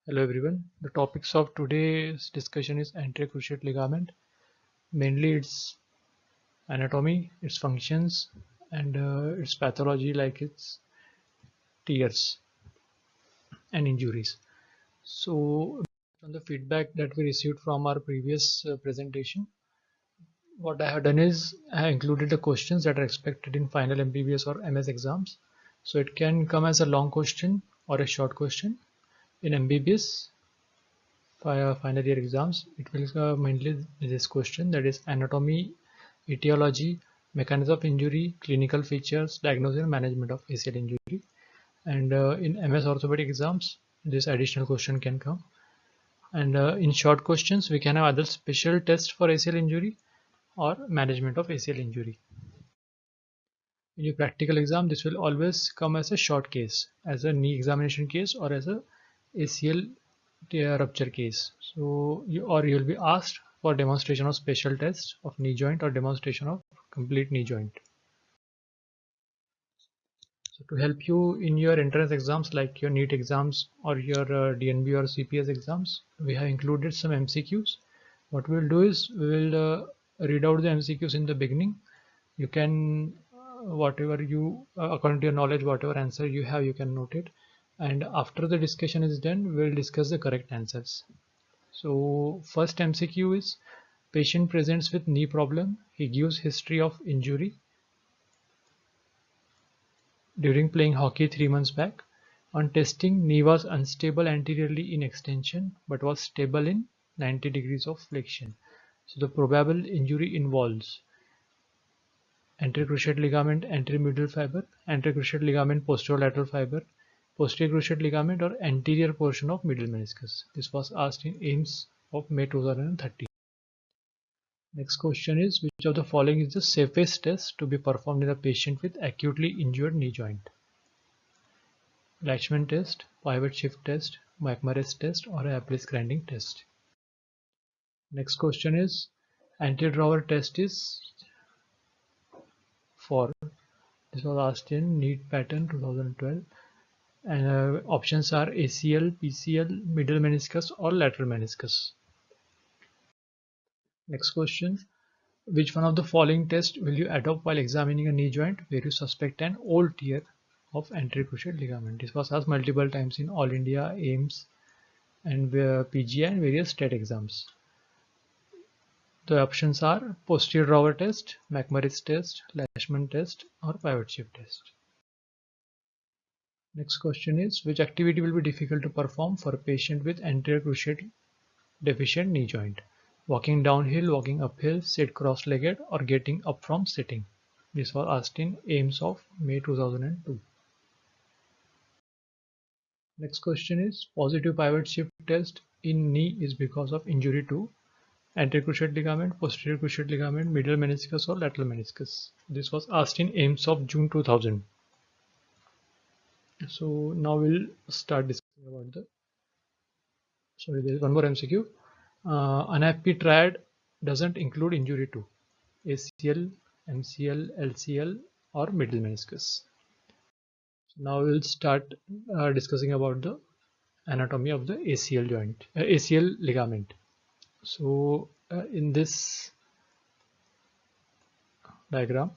Hello everyone. The topics of today's discussion is anterior cruciate ligament, mainly its anatomy, its functions, and its pathology like its tears and injuries. So, from the feedback that we received from our previous presentation, what I have done is I have included the questions that are expected in final MBBS or MS exams. So it can come as a long question or a short question. In MBBS, final year exams, it will mainly this question, that is anatomy, etiology, mechanism of injury, clinical features, diagnosis and management of ACL injury. And in MS orthopedic exams, this additional question can come. And in short questions, we can have other special tests for ACL injury or management of ACL injury. In your practical exam, this will always come as a short case, as a knee examination case or as a ACL rupture case. So you'll be asked for demonstration of special test of knee joint or demonstration of complete knee joint. So to help you in your entrance exams like your NEET exams or your DNB or CPS exams, we have included some MCQs. What we'll do is we will read out the MCQs in the beginning. You can whatever you according to your knowledge, whatever answer you have, you can note it, and after the discussion is done, we'll discuss the correct answers. So first MCQ is, patient presents with knee problem. He gives history of injury during playing hockey 3 months back. On testing, knee was unstable anteriorly in extension but was stable in 90 degrees of flexion. So the probable injury involves anterior cruciate ligament, anterior medial fiber, anterior cruciate ligament, posterolateral fiber, posterior cruciate ligament or anterior portion of middle meniscus. This was asked in AIMS of May 2013. Next question is, which of the following is the safest test to be performed in a patient with acutely injured knee joint? Lachman test, pivot shift test, McMurray's test or a Applis grinding test. Next question is, Anterior Drawer test is for, this was asked in NEET pattern 2012, and options are ACL, PCL, middle meniscus or lateral meniscus. Next question, which one of the following tests will you adopt while examining a knee joint where you suspect an old tear of anterior cruciate ligament? This was asked multiple times in All India, AIMS and PGI and various state exams. The options are posterior drawer test, McMurray's test, Lachman test or pivot shift test. Next question is, which activity will be difficult to perform for a patient with anterior cruciate deficient knee joint? Walking downhill, walking uphill, sit cross-legged or getting up from sitting. This was asked in AIMS of May 2002. Next question is, positive pivot shift test in knee is because of injury to anterior cruciate ligament, posterior cruciate ligament, middle meniscus or lateral meniscus. This was asked in AIMS of June 2000. So now we'll start discussing about there is one more MCQ. Unhappy triad doesn't include injury to ACL, MCL, LCL or middle meniscus. So now we'll start discussing about the anatomy of the ACL joint, ACL ligament. So in this diagram,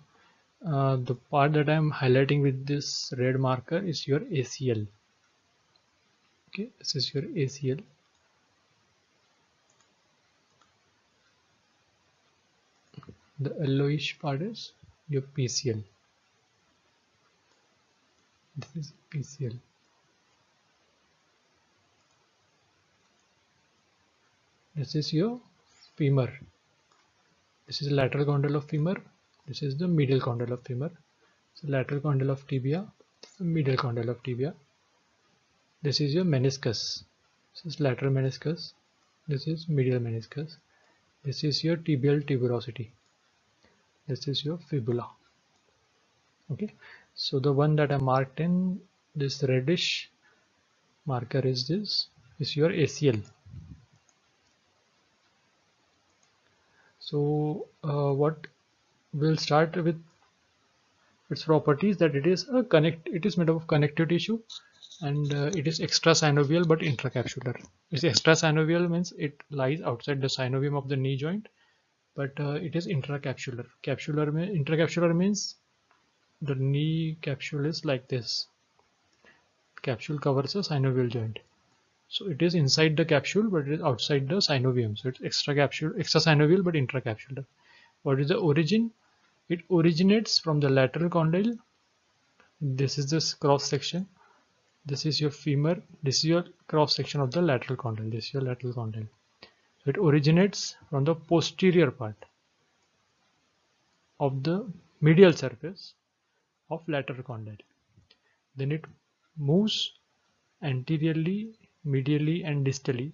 the part that I am highlighting with this red marker is your ACL. Okay, this is your ACL. The yellowish part is your PCL. This is PCL. This is your femur. This is the lateral condyle of femur. This is the medial condyle of femur. So lateral condyle of tibia, medial condyle of tibia. This is your meniscus. This is lateral meniscus. This is medial meniscus. This is your tibial tuberosity. This is your fibula. Okay, so the one that I marked in this reddish marker is your ACL. So what we'll start with its properties, that it is made up of connective tissue and it is extrasynovial but intracapsular. It's extrasynovial means it lies outside the synovium of the knee joint, but it is intracapsular. Intracapsular means the knee capsule is like this. Capsule covers a synovial joint. So it is inside the capsule, but it is outside the synovium. So it's extrasynovial but intracapsular. What is the origin? It originates from the lateral condyle. This is this cross section. This is your femur. This is your cross section of the lateral condyle. This is your lateral condyle. So it originates from the posterior part of the medial surface of lateral condyle. Then it moves anteriorly, medially, and distally,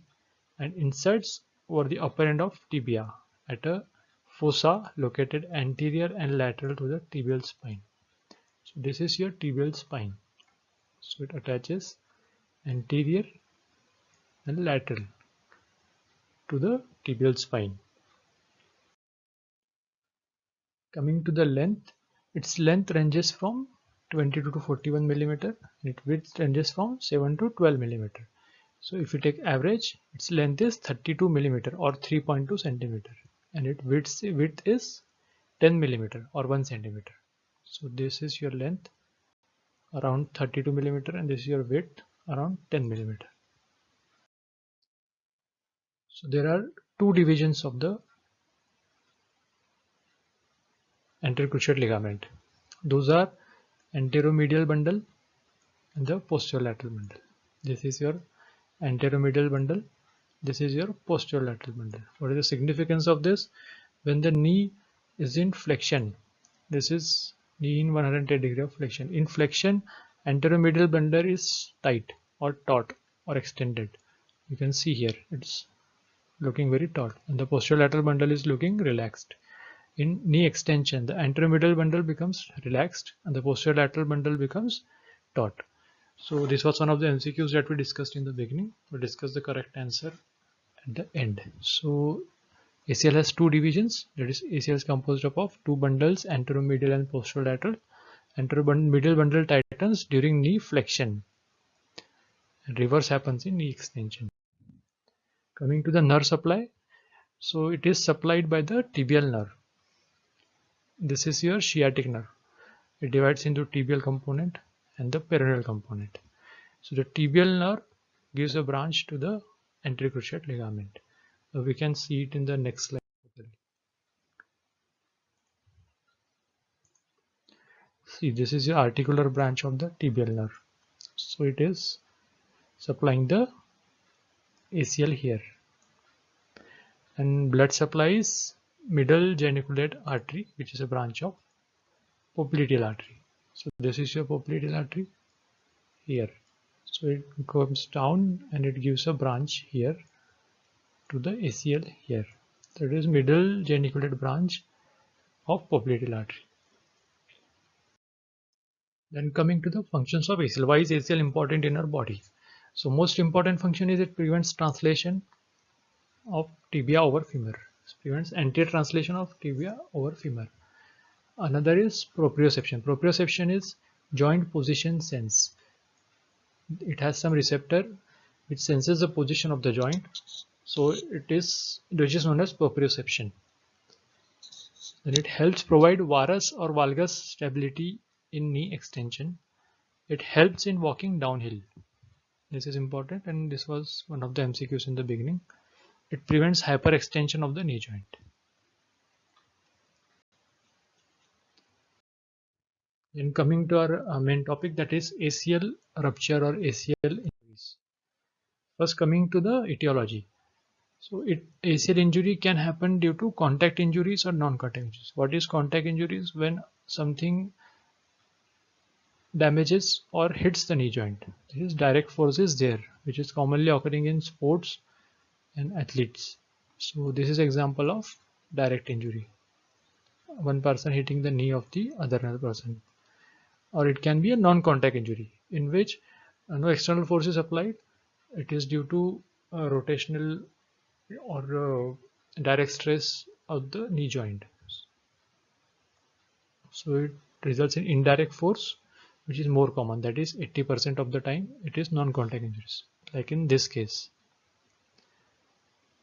and inserts over the upper end of tibia at a fossa located anterior and lateral to the tibial spine. So this is your tibial spine. So it attaches anterior and lateral to the tibial spine. Coming to the length, its length ranges from 22 to 41 millimeter, and its width ranges from 7 to 12 millimeter. So if you take average, its length is 32 millimeter or 3.2 centimeter, and its width is 10 millimeter or 1 centimeter. So this is your length around 32 millimeter, and this is your width around 10 millimeter. So there are two divisions of the anterior cruciate ligament. Those are anteromedial bundle and the posterolateral bundle. This is your anteromedial bundle. This is your posterolateral bundle. What is the significance of this? When the knee is in flexion, this is knee in 110 degree of flexion. In flexion, anteromedial bundle is tight or taut or extended. You can see here it's looking very taut, and the posterolateral bundle is looking relaxed. In knee extension, the anteromedial bundle becomes relaxed and the posterolateral bundle becomes taut. So this was one of the MCQs that we discussed in the beginning. We'll discuss the correct answer at the end. So ACL has two divisions. That is, ACL is composed of two bundles, anteromedial and posterolateral. Anteromedial bundle tightens during knee flexion, and reverse happens in knee extension. Coming to the nerve supply, so it is supplied by the tibial nerve. This is your sciatic nerve. It divides into tibial component and the peroneal component. So the tibial nerve gives a branch to the anterior cruciate ligament. We can see it in the next slide. See, this is the articular branch of the tibial nerve. So it is supplying the ACL here. And blood supply is middle geniculate artery, which is a branch of popliteal artery. So this is your popliteal artery here. So it comes down and it gives a branch here to the ACL here. That is middle geniculate branch of popliteal artery. Then coming to the functions of ACL. Why is ACL important in our body? So most important function is it prevents translation of tibia over femur. It prevents anterior translation of tibia over femur. Another is proprioception. Proprioception is joint position sense. It has some receptor which senses the position of the joint. So it is, which is known as proprioception. Then it helps provide varus or valgus stability in knee extension. It helps in walking downhill. This is important, and this was one of the MCQs in the beginning. It prevents hyperextension of the knee joint. Then coming to our main topic, that is ACL rupture or ACL injuries. First, coming to the etiology. So ACL injury can happen due to contact injuries or non-contact injuries. What is contact injuries? When something damages or hits the knee joint. This is direct force is there, which is commonly occurring in sports and athletes. So this is example of direct injury. One person hitting the knee of the other person. Or it can be a non-contact injury in which no external force is applied. It is due to rotational or direct stress of the knee joint. So it results in indirect force which is more common. That is 80% of the time it is non-contact injuries. Like in this case,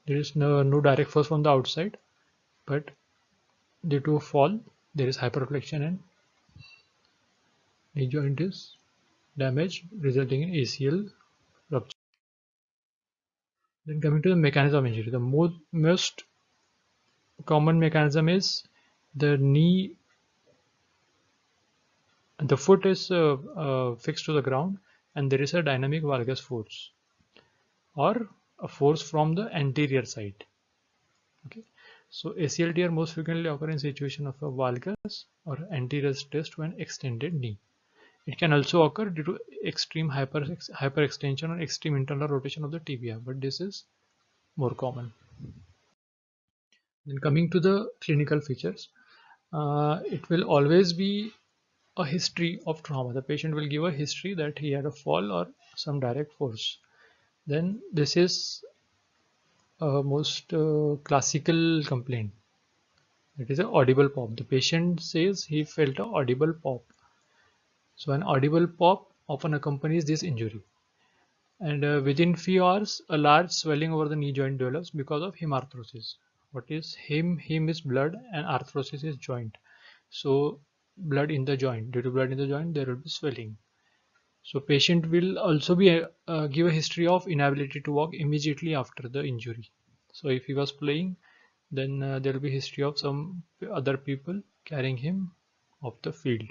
there is no direct force from the outside, but due to a fall, there is hyperflexion and knee joint is damaged, resulting in ACL rupture. Then coming to the mechanism of injury, the most common mechanism is the knee, the foot is fixed to the ground, and there is a dynamic valgus force or a force from the anterior side. Okay, so ACL tear most frequently occur in situation of a valgus or anterior stress to an extended knee. It can also occur due to extreme hyperextension or extreme internal rotation of the tibia, but this is more common. Then coming to the clinical features, it will always be a history of trauma. The patient will give a history that he had a fall or some direct force. Then this is a most classical complaint. It is an audible pop. The patient says he felt an audible pop. So an audible pop often accompanies this injury. And within few hours, a large swelling over the knee joint develops because of hemarthrosis. What is hem? Hem is blood and arthrosis is joint. So blood in the joint. Due to blood in the joint, there will be swelling. So patient will also be give a history of inability to walk immediately after the injury. So if he was playing, then there will be history of some other people carrying him off the field.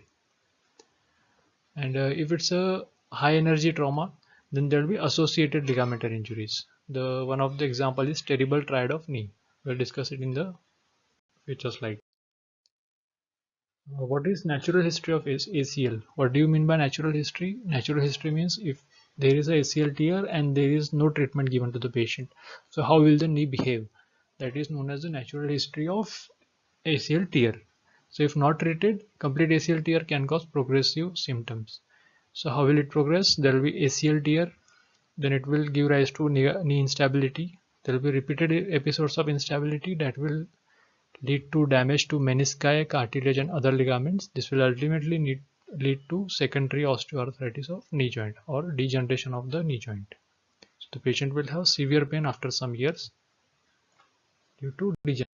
And if it's a high energy trauma, then there will be associated ligamentary injuries. The one of the example is terrible triad of knee. We'll discuss it in the future slide. What is natural history of ACL? What do you mean by natural history? Natural history means if there is a ACL tear and there is no treatment given to the patient, so how will the knee behave? That is known as the natural history of ACL tear. So if not treated, complete ACL tear can cause progressive symptoms. So how will it progress? There will be ACL tear, then it will give rise to knee instability. There will be repeated episodes of instability that will lead to damage to menisci, cartilage and other ligaments. This will ultimately lead to secondary osteoarthritis of knee joint or degeneration of the knee joint. So the patient will have severe pain after some years due to degeneration.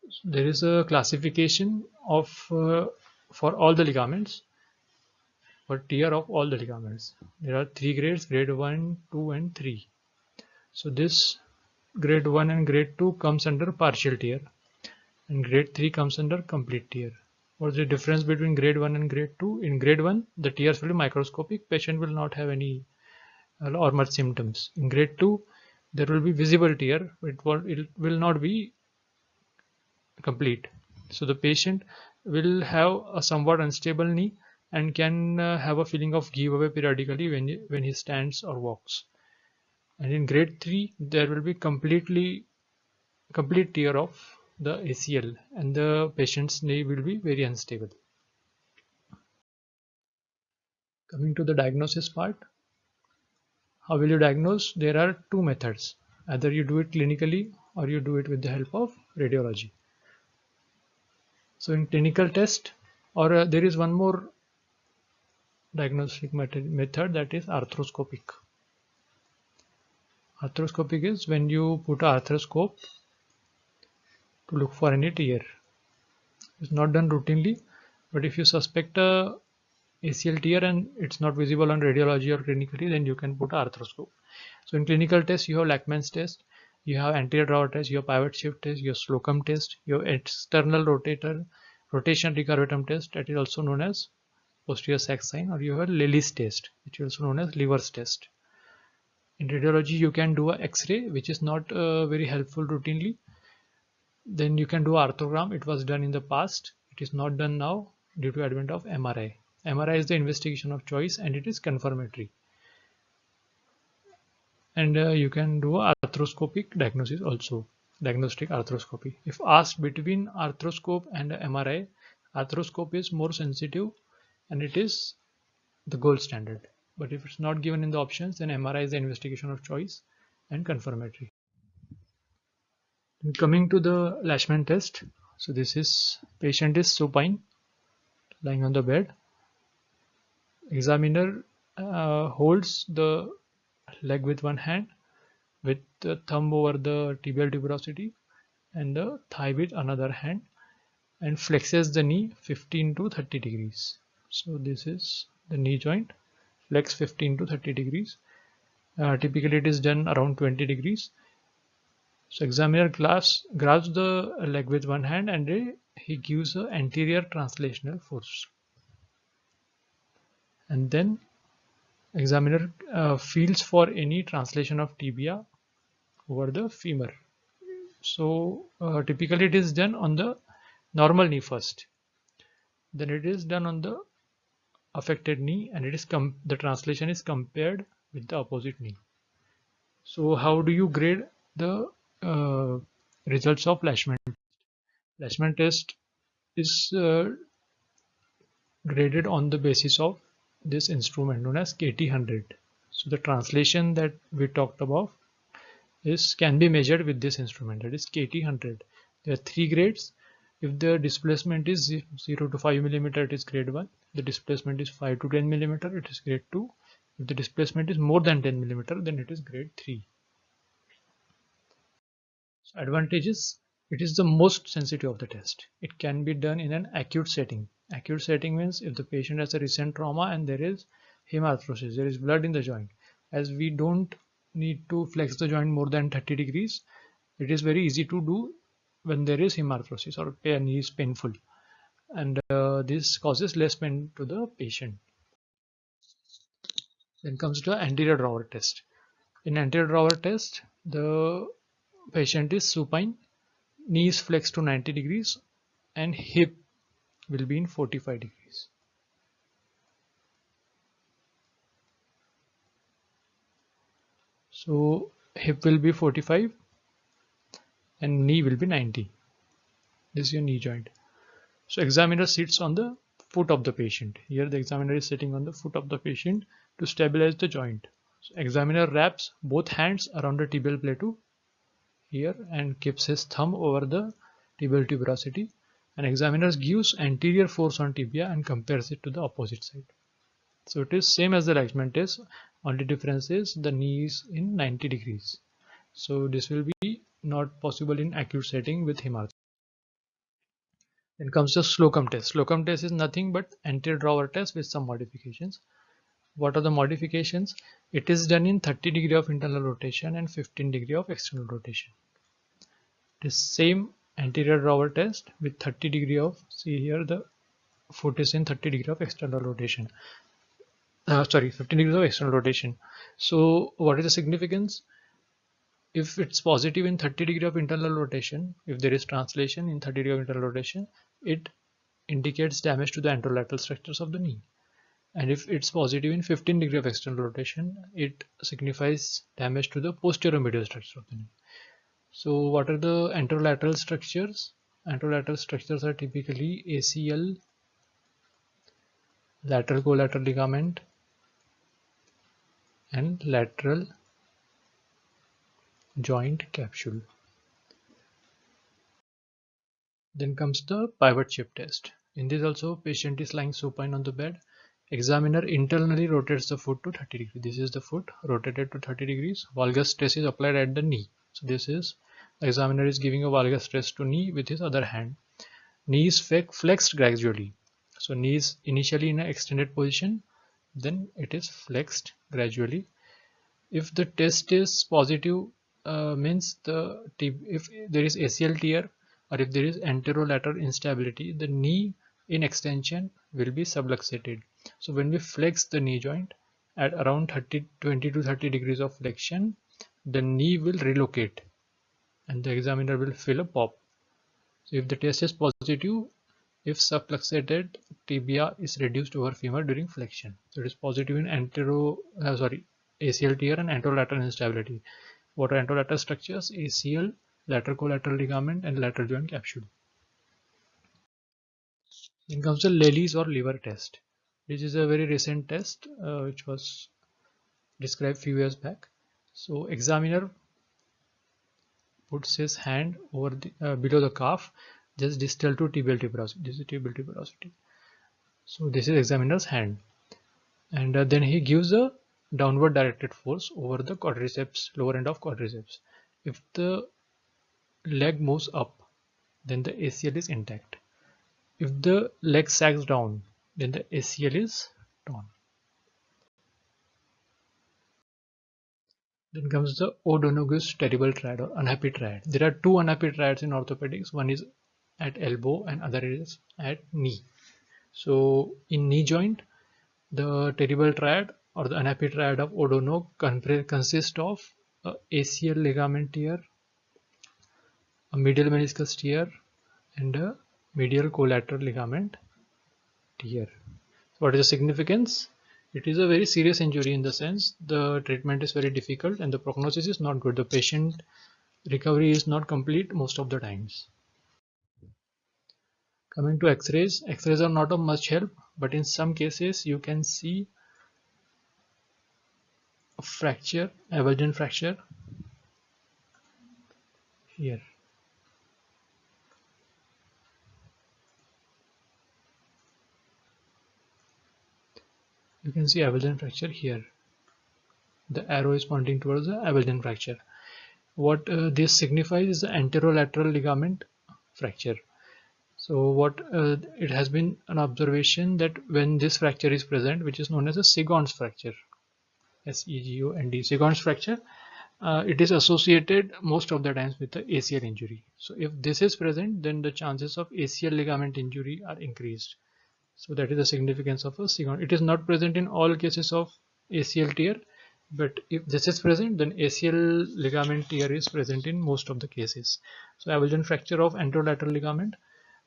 So there is a classification of for all the ligaments, for tear of all the ligaments. There are three grades: grade 1, 2 and 3. So this grade 1 and grade 2 comes under partial tear, and grade 3 comes under complete tear. What's the difference between grade 1 and grade 2? In grade 1, the tears will be microscopic. Patient will not have any or much symptoms. In grade 2, there will be visible tear. It will not be complete. So the patient will have a somewhat unstable knee and can have a feeling of giveaway periodically when he stands or walks. And in grade 3, there will be complete tear of the ACL and the patient's knee will be very unstable. Coming to the diagnosis part, how will you diagnose? There are two methods. Either you do it clinically or you do it with the help of radiology. So in clinical test, or there is one more diagnostic method, that is arthroscopic. Arthroscopic is when you put an arthroscope to look for any tear. It's not done routinely, but if you suspect a ACL tear and it's not visible on radiology or clinically, then you can put an arthroscope. So in clinical test, you have Lachman's test, you have Anterior Drawer test, you have pivot shift test, you have Slocum test, you have external rotation recurvatum test, that is also known as posterior sac sign, or you have Lelli's test, which is also known as Lever's test. In radiology, you can do a X-ray, which is not very helpful routinely. Then you can do arthrogram. It was done in the past. It is not done now due to advent of MRI. MRI is the investigation of choice and it is confirmatory. And you can do arthroscopic diagnosis also, diagnostic arthroscopy. If asked between arthroscope and MRI, arthroscope is more sensitive and it is the gold standard. But if it's not given in the options, then MRI is the investigation of choice and confirmatory. And coming to the Lachman test, so this is patient is supine, lying on the bed. Examiner holds the leg with one hand, with the thumb over the tibial tuberosity and the thigh with another hand, and flexes the knee 15 to 30 degrees. So this is the knee joint, flex 15 to 30 degrees. Typically it is done around 20 degrees. So examiner grasps the leg with one hand and he gives an anterior translational force. And then examiner feels for any translation of tibia over the femur. So typically it is done on the normal knee first. Then it is done on the affected knee, and it is the translation is compared with the opposite knee. So how do you grade the results of Lachman? Lachman test is graded on the basis of this instrument known as KT100. So the translation that we talked about can be measured with this instrument, that is KT100. There are three grades. If the displacement is 0 to 5 millimeter, it is grade 1. The displacement is 5 to 10 millimeter, it is grade 2. If the displacement is more than 10 millimeter, then it is grade 3. So advantages: it is the most sensitive of the test. It can be done in an acute setting. Acute setting means if the patient has a recent trauma and there is hemarthrosis, there is blood in the joint. As we don't need to flex the joint more than 30 degrees, it is very easy to do when there is hemarthrosis or pain is painful, and this causes less pain to the patient. Then comes the anterior drawer test. In anterior drawer test, the patient is supine, knees flexed to 90 degrees, and hip will be in 45 degrees. So hip will be 45 and knee will be 90. This is your knee joint. So examiner sits on the foot of the patient. Here the examiner is sitting on the foot of the patient to stabilize the joint. So examiner wraps both hands around the tibial plateau here and keeps his thumb over the tibial tuberosity, and examiner gives anterior force on tibia and compares it to the opposite side. So it is same as the Lachman test, only difference is the knee is in 90 degrees. So this will be not possible in acute setting with hemarthrosis. Then comes the Slocum test. Slocum test is nothing but anterior drawer test with some modifications. What are the modifications? It is done in 30 degree of internal rotation and 15 degree of external rotation. It is same anterior drawer test with 30 degree of, see here the foot is in 30 degree of external rotation. 15 degrees of external rotation. So what is the significance? If it's positive in 30 degree of internal rotation, if there is translation in 30 degree of internal rotation, it indicates damage to the anterolateral structures of the knee. And if it's positive in 15 degree of external rotation, it signifies damage to the posterior medial structure of the knee. So what are the anterolateral structures? Anterolateral structures are typically ACL, lateral collateral ligament, and lateral joint capsule. Then comes the pivot shape test. In this also, patient is lying supine on the bed. Examiner internally rotates the foot to 30 degrees. This is the foot rotated to 30 degrees. Valgus stress is applied at the knee. So this is, the examiner is giving a valgus stress to knee with his other hand. Knee is flexed gradually. So knee is initially in an extended position, then it is flexed gradually. If the test is positive, means if there is ACL tear or if there is anterolateral instability, the knee in extension will be subluxated. So when we flex the knee joint at around 20 to 30 degrees of flexion, the knee will relocate and the examiner will feel a pop. So if the test is positive, if subluxated tibia is reduced over femur during flexion. So it is positive in ACL tear and anterolateral instability. What are anterolateral structures? ACL, lateral collateral ligament, and lateral joint capsule. Then comes the Lelli's or liver test. This is a very recent test which was described few years back. So examiner puts his hand over the below the calf, just distal to tibial tuberosity. This is tibial tuberosity. So this is examiner's hand, and then he gives a downward directed force over the quadriceps, lower end of quadriceps. If the leg moves up, then the ACL is intact. If the leg sags down, then the ACL is torn. Then comes the O'Donoghue's terrible triad or unhappy triad. There are two unhappy triads in orthopedics. One is at elbow and other is at knee. So in knee joint, the terrible triad or the unhappy triad of O'Donoghue consists of a ACL ligament tear, a medial meniscus tear, and a medial collateral ligament tear. What is the significance? It is a very serious injury in the sense the treatment is very difficult and the prognosis is not good. The patient recovery is not complete most of the times. Coming to x-rays, x-rays are not of much help, but in some cases you can see a fracture, avulsion fracture here. You can see avulsion fracture here. The arrow is pointing towards the avulsion fracture. What this signifies is the anterolateral ligament fracture. So what it has been an observation that when this fracture is present, which is known as a Segond's fracture, S-E-G-O-N-D, Segond's fracture, it is associated most of the times with the ACL injury. So if this is present, then the chances of ACL ligament injury are increased. So that is the significance of a Segond. It is not present in all cases of ACL tear, but if this is present, then ACL ligament tear is present in most of the cases. So avulsion fracture of anterolateral ligament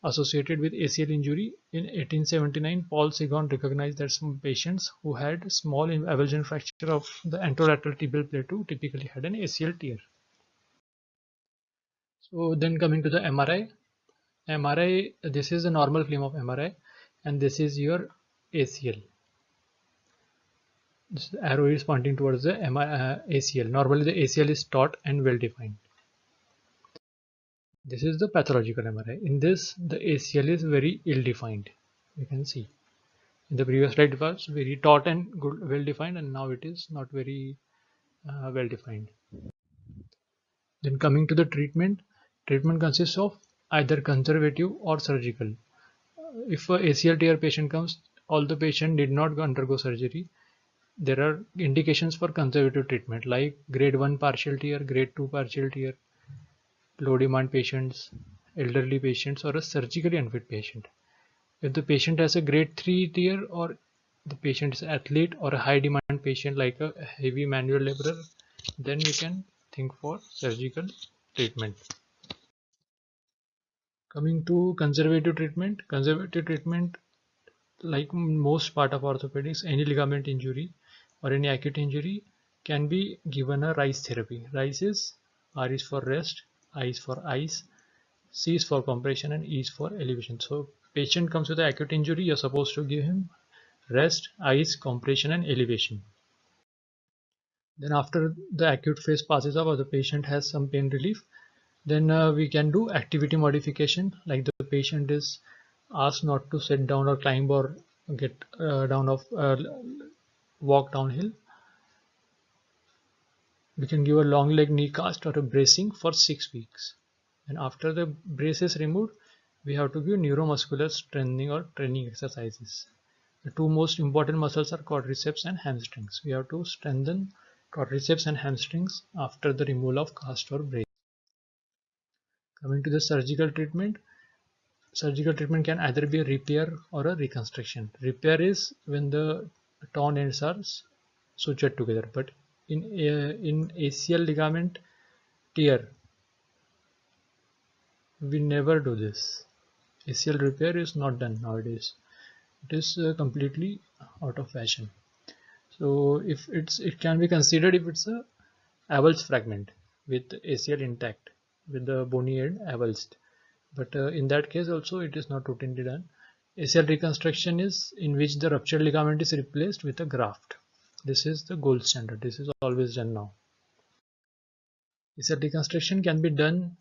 associated with ACL injury. In 1879, Paul Segond recognized that some patients who had small avulsion fracture of the anterolateral tibial plateau typically had an ACL tear. So then coming to the MRI. MRI, this is the normal film of MRI, and this is your ACL. This arrow is pointing towards the ACL. Normally the ACL is taut and well defined. This is the pathological MRI. In this, the ACL is very ill defined. You can see. In the previous slide it was very taut and good, well defined, and now it is not very well defined. Then coming to the treatment, treatment consists of either conservative or surgical. If a ACL tear patient comes, although patient did not undergo surgery, there are indications for conservative treatment like grade 1 partial tear, grade 2 partial tear, low demand patients, elderly patients, or a surgically unfit patient. If the patient has a grade 3 tear or the patient is an athlete or a high demand patient like a heavy manual laborer, then we can think for surgical treatment. Coming to conservative treatment, like most part of orthopedics, any ligament injury or any acute injury can be given a RICE therapy. RICE is R is for rest, I is for ice, C is for compression, and E is for elevation. So patient comes with an acute injury, you're supposed to give him rest, ice, compression, and elevation. Then after the acute phase passes off or the patient has some pain relief, then we can do activity modification, like the patient is asked not to sit down or climb or get walk downhill. We can give a long leg knee cast or a bracing for 6 weeks. And after the brace is removed, we have to give neuromuscular strengthening or training exercises. The two most important muscles are quadriceps and hamstrings. We have to strengthen quadriceps and hamstrings after the removal of cast or brace. Coming to the surgical treatment can either be a repair or a reconstruction. Repair is when the torn ends are sutured together, but in ACL ligament tear, we never do this. ACL repair is not done nowadays. It is completely out of fashion. So if it can be considered if it's a avulsed fragment with ACL intact, with the bony end avulsed. But in that case also it is not routinely done. ACL reconstruction is in which the ruptured ligament is replaced with a graft. This is the gold standard. This is always done now. ACL reconstruction can be done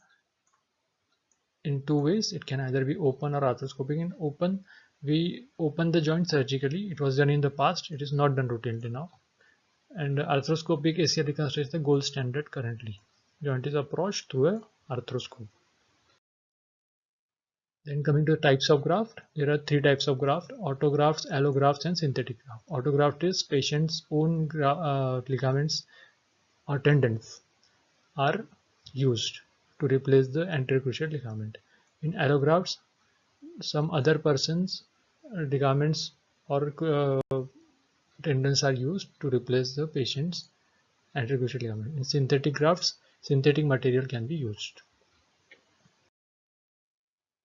in two ways. It can either be open or arthroscopic. In open, We open the joint surgically. It was done in the past. It is not done routinely now. And arthroscopic ACL reconstruction is the gold standard currently. Joint is approached through a arthroscope. Then coming to the types of graft, there are three types of graft: autografts, allografts, and synthetic graft. Autograft is patient's own ligaments or tendons are used to replace the anterior cruciate ligament. In allografts, some other person's ligaments or tendons are used to replace the patient's anterior cruciate ligament. In synthetic grafts, synthetic material can be used.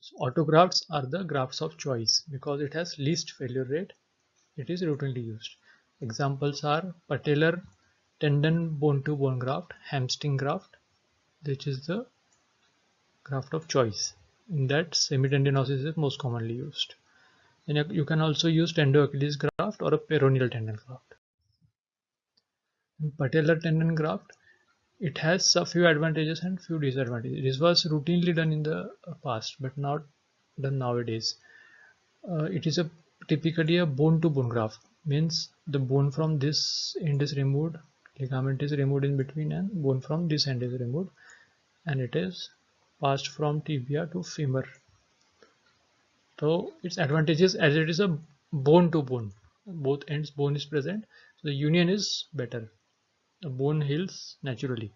So autografts are the grafts of choice because it has least failure rate. It is routinely used. Examples are patellar tendon bone-to-bone graft, hamstring graft, which is the graft of choice. In that, semitendinosis is most commonly used. Then you can also use tendo-Achilles graft or a peroneal tendon graft. In patellar tendon graft, it has a few advantages and few disadvantages. This was routinely done in the past, but not done nowadays. It is typically a bone-to-bone graft, means the bone from this end is removed, ligament is removed in between, and bone from this end is removed, and it is passed from tibia to femur. So its advantages, as it is a bone-to-bone, both ends bone is present, so the union is better. The bone heals naturally.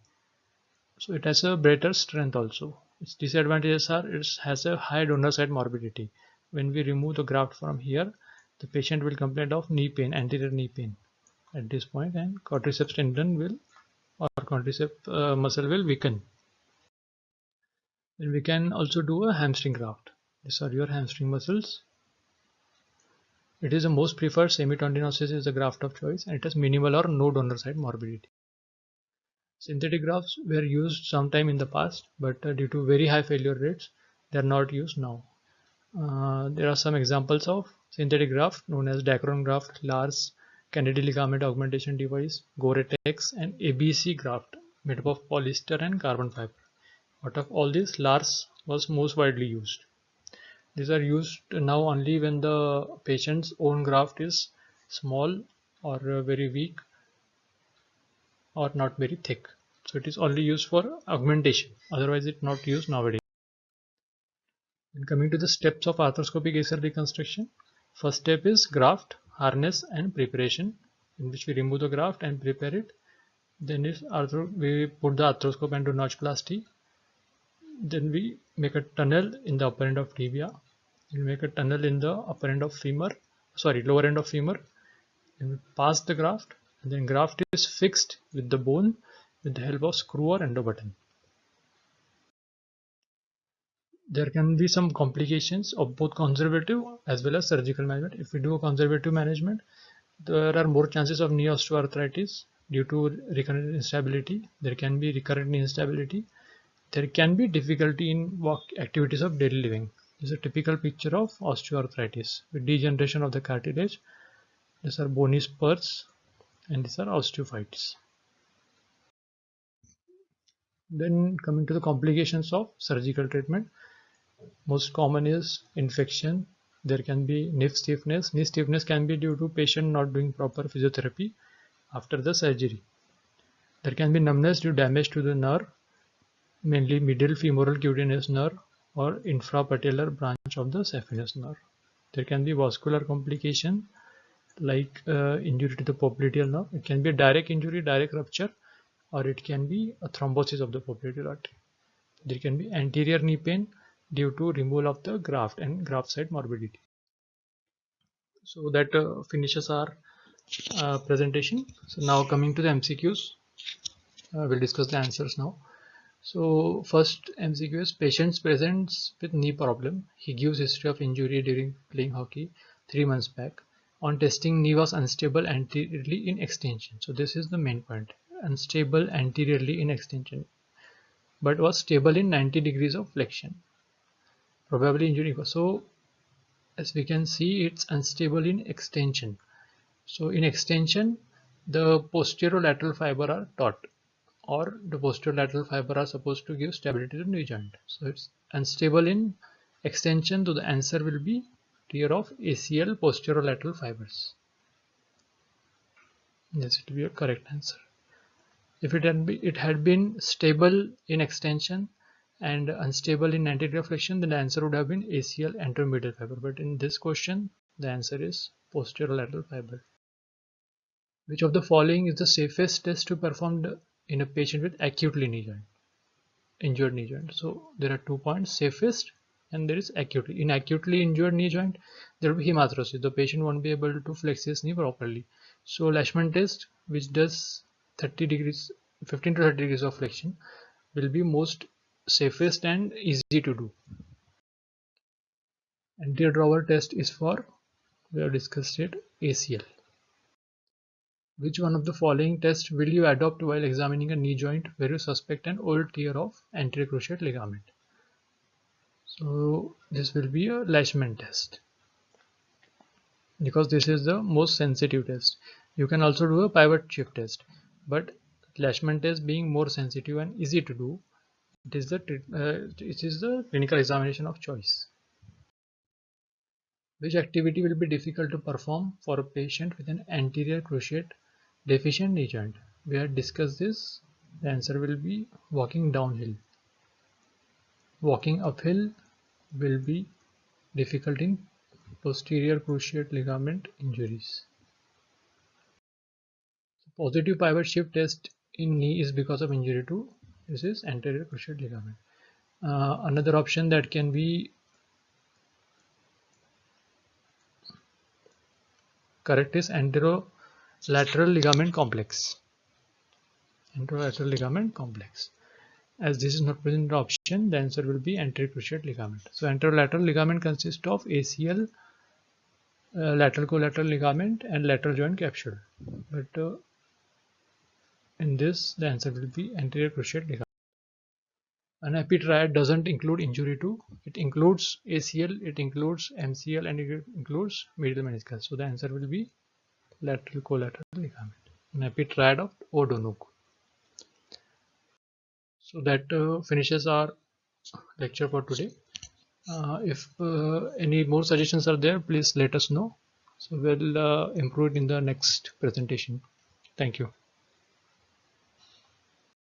So it has a better strength also. Its disadvantages are it has a high donor side morbidity. When we remove the graft from here, the patient will complain of knee pain, anterior knee pain at this point, and quadriceps tendon will or quadriceps muscle will weaken. Then we can also do a hamstring graft. These are your hamstring muscles. It is the most preferred. Semitendinosis is the graft of choice, and it has minimal or no donor side morbidity. Synthetic grafts were used sometime in the past, but due to very high failure rates, they are not used now. There are some examples of synthetic graft known as Dacron graft, Lars, Kennedy ligament augmentation device, Gore-Tex, and ABC graft made up of polyester and carbon fiber. Out of all these, Lars was most widely used. These are used now only when the patient's own graft is small or very weak or not very thick. So it is only used for augmentation. Otherwise, it's not used nowadays. And coming to the steps of arthroscopic ACL reconstruction, first step is graft, harness, and preparation, in which we remove the graft and prepare it. Then we put the arthroscope and do notchplasty. Then we make a tunnel in the upper end of tibia. We make a tunnel in the upper end of femur, lower end of femur. Then we pass the graft, and then graft is fixed with the bone with the help of screw or endo button. There can be some complications of both conservative as well as surgical management. If we do a conservative management, there are more chances of knee osteoarthritis due to recurrent instability. There can be recurrent knee instability. There can be difficulty in activities of daily living. This is a typical picture of osteoarthritis with degeneration of the cartilage. These are bony spurs and these are osteophytes. Then coming to the complications of surgical treatment, most common is infection. There can be knee stiffness. Knee stiffness can be due to patient not doing proper physiotherapy after the surgery. There can be numbness due to damage to the nerve, mainly middle femoral cutaneous nerve or infrapatellar branch of the saphenous nerve. There can be vascular complication like injury to the popliteal nerve. It can be a direct injury, direct rupture, or it can be a thrombosis of the popliteal artery. There can be anterior knee pain due to removal of the graft and graft side morbidity. So that finishes our presentation. So now coming to the MCQs, we'll discuss the answers now. So first MCQ is patients presents with knee problem. He gives history of injury during playing hockey 3 months back. On testing, knee was unstable anteriorly in extension. So this is the main point. Unstable anteriorly in extension, but was stable in 90 degrees of flexion. Probably injury. So as we can see, it's unstable in extension. So in extension, the posterolateral fiber are taut, or the posterolateral fiber are supposed to give stability to the knee joint. So it's unstable in extension, so the answer will be tear of ACL posterolateral fibers. Yes, it will be a correct answer. If it had been stable in extension and unstable in anterior flexion, then the answer would have been ACL anteromedial fiber. But in this question, the answer is posterolateral fiber. Which of the following is the safest test to perform in a patient with acutely injured knee joint? So there are 2 points: safest and there is acutely. In acutely injured knee joint, there will be hemarthrosis. The patient won't be able to flex his knee properly. So Lachman test, which does 30 degrees, 15 to 30 degrees of flexion, will be most safest and easy to do. Anterior drawer test is for, we have discussed it, ACL. Which one of the following tests will you adopt while examining a knee joint where you suspect an old tear of anterior cruciate ligament? So this will be a Lachman test, because this is the most sensitive test. You can also do a pivot shift test, but Lachman test being more sensitive and easy to do, it is the clinical examination of choice. Which activity will be difficult to perform for a patient with an anterior cruciate deficient knee joint? We had discussed this. The answer will be walking downhill. Walking uphill will be difficult in posterior cruciate ligament injuries. Positive pivot shift test in knee is because of injury to this is anterior cruciate ligament. Another option that can be correct is anterolateral ligament complex. Anterolateral ligament complex. As this is not present in the option, the answer will be anterior cruciate ligament. So anterolateral ligament consists of ACL, lateral collateral ligament, and lateral joint capsule. But in this, the answer will be anterior cruciate ligament. An epi triad doesn't include injury to, it includes ACL, it includes MCL, and it includes medial meniscus. So the answer will be lateral collateral ligament. An epi triad of O'Donoghue. So that finishes our lecture for today. If any more suggestions are there, please let us know. So we'll improve it in the next presentation. Thank you.